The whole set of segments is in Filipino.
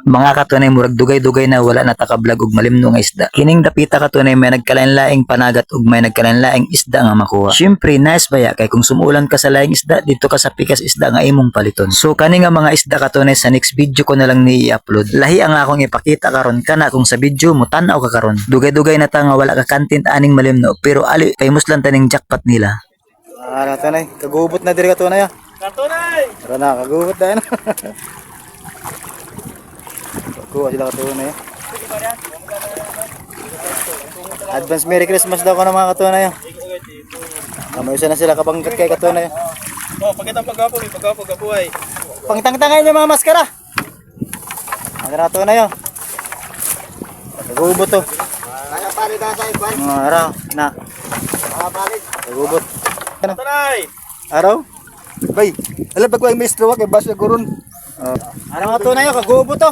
Mga katunay murag dugay-dugay na wala na takablog og malimno nga isda. Kining dapita katunay may nagkalain-laing panagat ug may nagkalain-laing isda nga makuha. Syempre nice baya kay kung sumulan ka sa laing isda dito ka sa pikas isda nga imong paliton. So kani nga mga isda katunay sa next video ko na lang ni i-upload. Lahi ang akong ipakita karon kana kung sa video mo tan-aw ka karon. Dugay-dugay na ta nga wala ka content aning malimno pero ali famous lang taning jackpot nila. Tanay, kagubot na diri katunay ah. Katunay! Tara na, kagubot na yan. Kuha sila katunay. Advance Merry Christmas daw ko ng mga katunay. Kamayusan na sila kabangkat kay katunay. Oh, pakita paggapo, gabuhay. Pangtangtangay niyo mga maskara. Ang katunay yun. Kagubot to. Kaya pali na sa iban. Mga araw na. Palit. Kagubot. Katunay! Araw? Bay, alam ba ko ang maestro kay Basya Gurun? Ano katunay yun, kagubot to.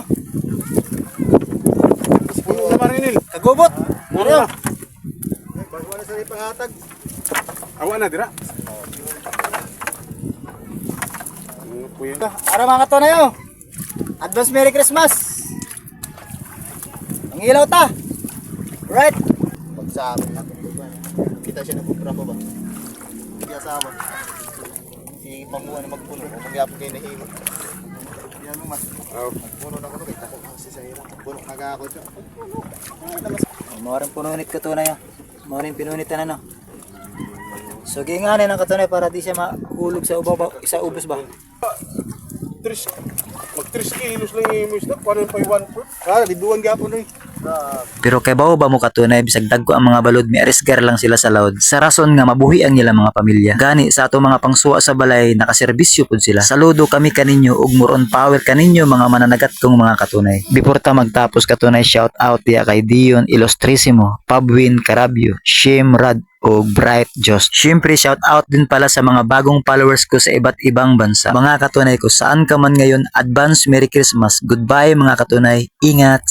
Puno naman rin nil. Kagubot. Ano yun? Bago na sa ipangatag. Awa na, dira. Ano po yun? Araw mga katunay yun. Advance Merry Christmas. Ang ilaw ta. Right. Pag sa amin natin. Kita siya nagpupra ko ba? Hindi asawa. Si Panguha na magpuno. O magyapon kayo na himo. Yan mo mas. Puno na ko no. Kita ko kasi sa hirap. Puno nag-ako siya. Mawaring pununit katunay yun. Mawaring pinunit na no. So ginganin ang katunay para di siya mahulog sa ubaw, sa ubos ba? Mag 3 kilos lang yung isda. Paano yung paiwan po? Kaya, biduan gyapon rin. Pero kay bao ba mo katunay bisag dagko ang mga balod mi arisgar lang sila sa laod. Sa rason nga mabuhi ang nila mga pamilya. Gani sa ato mga pangsuwa sa balay nakaserbisyo pud sila. Saludo kami kaninyo ug more on power kaninyo mga mananagat kong mga katunay. Before ta magtapos katunay shout out diya kay Dion Ilustrisimo, Pabwin Carabio, Shim Rad o Bright Just. Syempre shout out din pala sa mga bagong followers ko sa iba't ibang bansa. Mga katunay ko saan ka man ngayon, advance Merry Christmas. Goodbye mga katunay. Ingat.